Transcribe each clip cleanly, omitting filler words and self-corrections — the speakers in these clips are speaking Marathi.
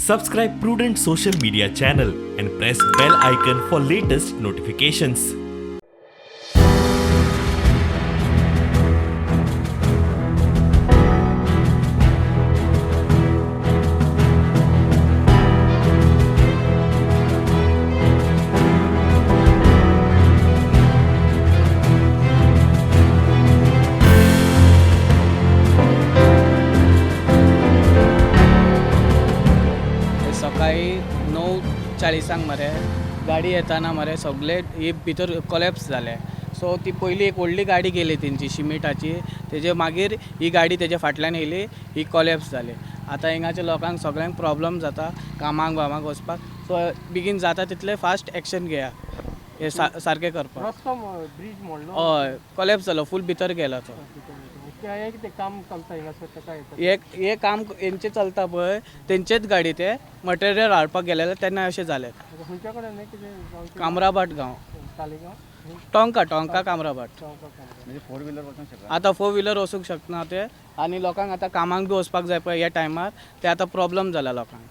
Subscribe Prudent social media channel and press bell icon for latest notifications. सकाळी 9:40 मरे गाडी येताना मरे सगळे ही भितर कोलॅप्स जाले. सो ती पयली एक व्हडली गाडी गेली तेंची शिमिटाची, तेजे मागीर ही गाडी तेजे फाटल्यान येयली, ही कोलॅप्स जाली. आतां हिंगाच्या लोकांक सगळ्यांक प्रॉब्लम जाता कामाक वचपाक. सो बेगीन जाता तितले फास्ट एक्शन घेया हे सारकें करपाक. रस्तो ब्रिज मोडलो. हय कोलॅप्स जालो, फूल भितर गेलो तो. हे कितें काम चलता हिंगासर ताका येता. हे काम हेंचे चलता पळय तेंचेच गाडी ते मटेरियल हाडपाक गेलेले तेन्ना अशें जालें. खंयच्या कडेन कितें कामराबाट गांव, तालिगांव टोंका कामराबाट. म्हणजे 4 व्हिलर वचूंक शकता. आतां 4 व्हिलर वचूंक शकना ते, आनी लोकांक आतां कामाक बी वचपाक जाय पळय ह्या टायमार ते आतां प्रॉब्लम जाला लोकांक.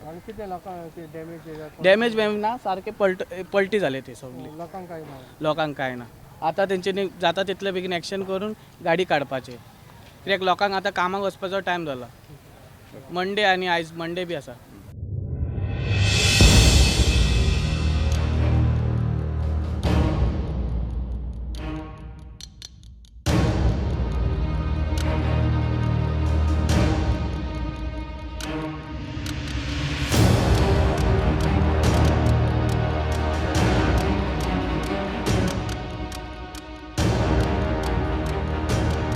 आनी कितें लोकांक डॅमेज ना, सारके पलटी जाले ती सगळी. लोकांक काय ना. लोकांक कांय ना. आतां तेंच्यांनी जाता तितले बेगीन एक्शन करून गाडी काडपाची, कित्याक लोकांक आतां कामाक वचपाचो टायम जाला. मंडे आनी आयज मंडे बी आसा.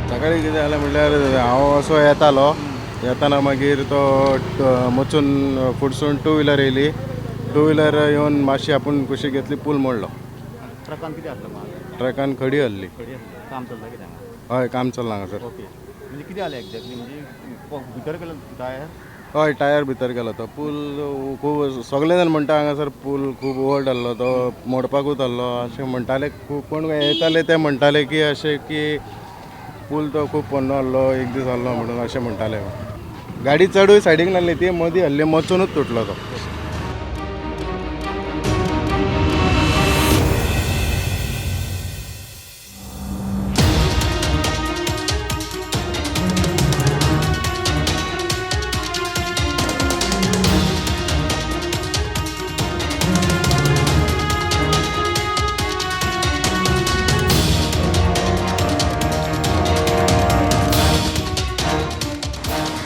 सकाळी कितें जालें म्हणल्यार हांव असो येताना मागीर तो मचून फुडसून 2 व्हिलर येयली. 2 व्हिलर येवन मातशी आपूण कुशी घेतली, पूल मोडलो. ट्रकान कितें आसलें माल? ट्रकान खडी हल्ली. काम चलता कितें हांगा? हय, काम चल्लां हांगासर. ओके. म्हणजे कितें जालें एक्झॅक्टली? म्हणजे भितर गेलो टायर? हय, टायर भितर गेलो तो. पूल खूब सगळे जाण म्हणटा हांगासर पूल खूब व्हड आहलो, तो मोडपाकूच आहलो अशें म्हणटाले. कोण येताले ते म्हणटाले की अशें की पूल तो खूब पोन्नो आहलो, एक दीस आहलो म्हणून अशें म्हणटाले. गाडी चडूय सायडीक नासली, ती मदीं हल्ली मचूनच तुटलो तो.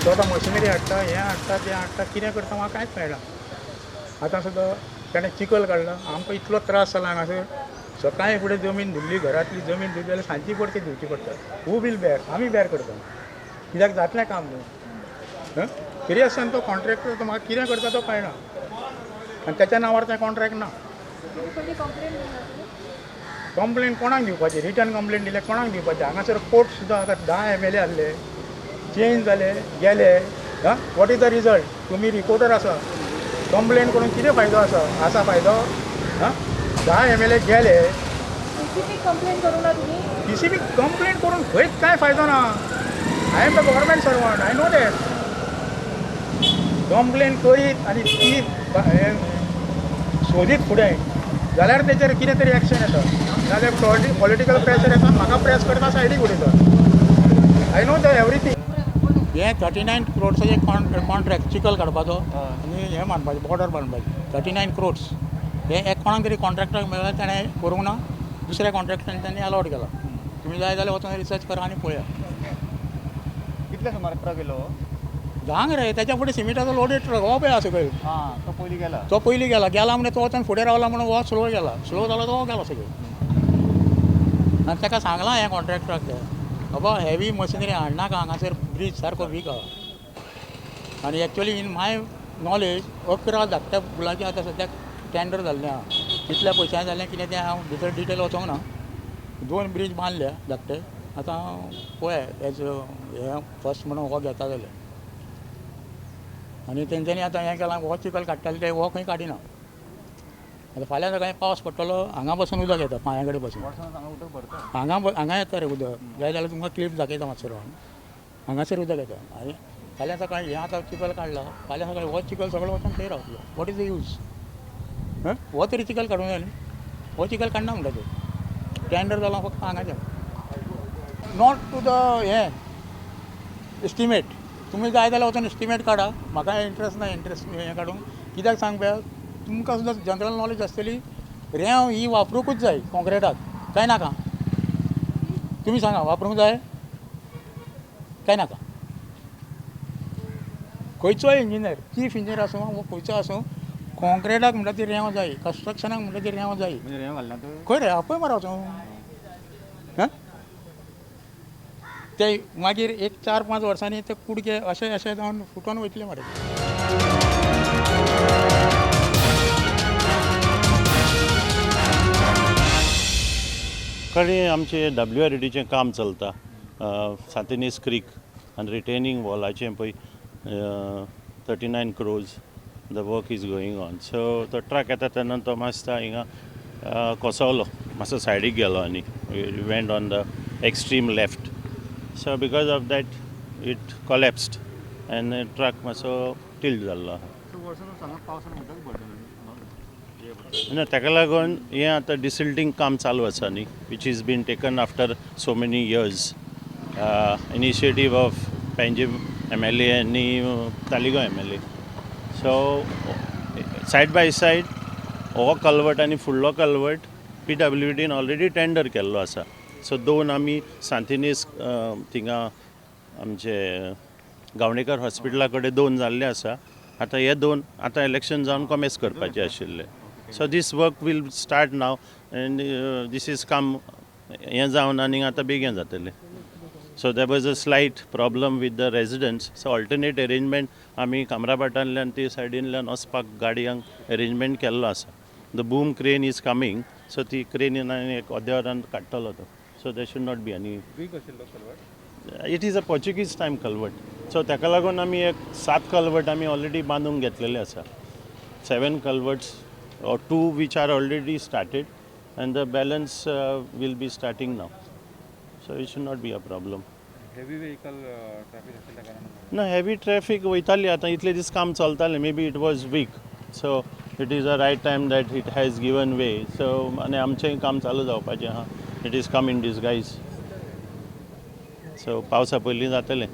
तो आतां मशिनरी हाडटा, हें हाडटा, तें हाडटा, कितें करता म्हाका कांयच कळना. आतां सुद्दां ताणें चिखल काडला. आमकां इतलो त्रास जाला हांगासर. सकाळी फुडें जमीन धुल्ली, घरांतली जमीन धुल्ली जाल्यार सांजची परती धुवची पडटा. हू बील बॅर? आमी बॅर करता. कित्याक जातलें काम न्हू. सिरियसान तो कॉन्ट्रॅक्टर तो म्हाका कितें करता तो कळना. आनी तेच्या नांवार तें कॉन्ट्रॅक्ट ना. कंप्लेन कोणाक दिवपाची? रिटर्न कंप्लेन दिले कोणाक दिवपाची? हांगासर कोर्ट सुद्दां आतां 10 MLA आहले, चेंज जाले, गेले. What is the result? तुमी रिपोर्टर आसा, कंप्लेन करून कितें फायदो आसा फायदो? 10 MLA गेले. PCB कंप्लेन करून खंयच कांय फायदो ना. I am the government servant, I know that. Complain करीत आनी ती सोदीत फुडें जाल्यार तेचेर कितें तरी एक्शन येता. नाजाल्यार पॉलिटिकल प्रेशर येता, म्हाका प्रेस करता, सायडीक उडयता. I know the everything. हे 39 क्रोड्साचे कॉन्ट्रॅक्ट चिखल काडपाचो आनी हें बांदपाचें, बॉर्डर बांदपाची 39 क्रोड्स. हे एक कोणाक तरी कॉन्ट्रॅक्टाक मेळ्ळें, ताणें करूंक ना. दुसऱ्या कॉन्ट्रॅक्टान तांणी अलॉट केला. तुमी जाय जाल्यार वचून रिसर्च करा आनी पळया. कितले सुमार ट्रक येलो? धांग रे, तेच्या फुडें सिमिटाचो लोडेड ट्रक हो पळय आसा सकयल. हां, तो पयलीं गेला. तो पयलीं गेला म्हणून तो वचून फुडें रावला म्हणून हो स्लो गेला. स्लो जालो तो गेलो सकयल. आनी ताका सांगलां हें कॉन्ट्रॅक्टराक ते बाबा हेवी मशिनरी हाडनाका, हांगासर ब्रीज सारको वीक आहा. आनी एक्चुअली इन माय नॉलेज 11 धाकट्या पुलाचें आतां सद्याक टेंडर जाल्लें आहा. कितल्या पयशांनी जाल्लें कितें तें हांव भितर डिटेल वचोंक ना. 2 ब्रीज बांदल्या धाकटे. आतां पळय एज हें फस्ट म्हणून हो घेता जाल्यार. आनी तेंच्यांनी आतां हें केलां, हो चिखल काडटाले ते हो खंय काडिना. आतां फाल्यां सकाळीं पावस पडटलो, हांगा बसून उदक येता, पांया कडेन बसून. उदक भरता. हांगा येता रे उदक. जाय जाल्यार तुमकां क्लिप दाखयता मातसो रावन. हांगासर उदक येता. फाल्यां सकाळीं हें आतां चिकल काडला फाल्यां सकाळीं हो चिकल सगळो वचून थंय रावतलो वॉट इज द यूज हो तरी चिकल काडूंक जाय न्ही हो चिकल काडना म्हणटा ते टेंडर जालां फक्त हांगाचें नॉट टू द हें एस्टिमेट तुमी जाय जाल्यार वचून एस्टिमेट काडा म्हाका इंट्रस्ट ना इंट्रस्ट हें काडूंक कित्याक सांग पळय तुमकां सुद्दां जनरल नॉलेज आसतली रेंव ही वापरूंकूच जाय कॉन्क्रिटाक काय नाका तुमी सांगा वापरूंक जाय काय नाका खंयचोय इंजिनियर चीफ इंजिनियर आसूं वो खंयचो आसूं कॉन्क्रिटाक म्हणटा ती रेंव जाय कन्स्ट्रक्शनाक म्हणटा ती रेंव जाय म्हणजे रेंव घालना तर खंय रे आपय मरा वचूं ते मागीर एक 4-5 वर्सांनी ते कुडके अशें अशें जावन फुटोन वयतले मरे कडेन आमचें WREDचें काम चलता सांतिनेज क्रीक आनी रिटेनिंग वॉलाचें पळय 39 crores the work is going on so तो ट्रक येता तेन्ना तो मातसो हिंगा कोसवलो मातसो सायडीक गेलो आनी went on the extreme left so because of that it collapsed and truck मातसो टिल्ट जाल्लो वर्सान सांगा पावसान म्हणटाच भरता ना ताका लागून हें आतां डिसिल्टींग काम चालू आसा न्ही which is been taken after so many years initiative of Panjim MLA आनी Taleigao MLA so side by side हो कल्वर्ट आनी फुडलो कल्वर्ट PWDन ऑलरेडी टेंडर केल्लो आसा सो दोन आमी सांतिनेज थिंगा आमचे गावणेकर हॉस्पिटला कडेन दोन जाल्ले आसा आतां हे दोन आतां इलेक्शन जावन कॉमेस करपाचे आशिल्ले so this work will start now and this is come हें जावन आनी आतां बेगीन जातलें so there was a slight problem with the residents so alternate arrangement आमी कामराभाटांतल्यान ते सायडींतल्यान वचपाक गाडयांक अरेंजमेंट केल्लो आसा the boom crane is coming so ती क्रेन एक अर्द्या वरान काडटलो तो so they should not be any it is a Portuguese time culvert so ताका लागून आमी एक 7 कल्वर्ट आमी ऑलरेडी बांदूंक घेतलेले आसा 7 कल्वर्ट्स or 2 which are already started and the balance will be starting now so it should not be a problem heavy vehicle traffic आशिल्ल्या कारणान no heavy traffic वयताली आतां इतले दीस काम चलतालें maybe it was weak so it is a right time that it has given way so आनी आमचें काम चालू जावपाचें आहा it is come in disguise so पावसा पयलीं जातलें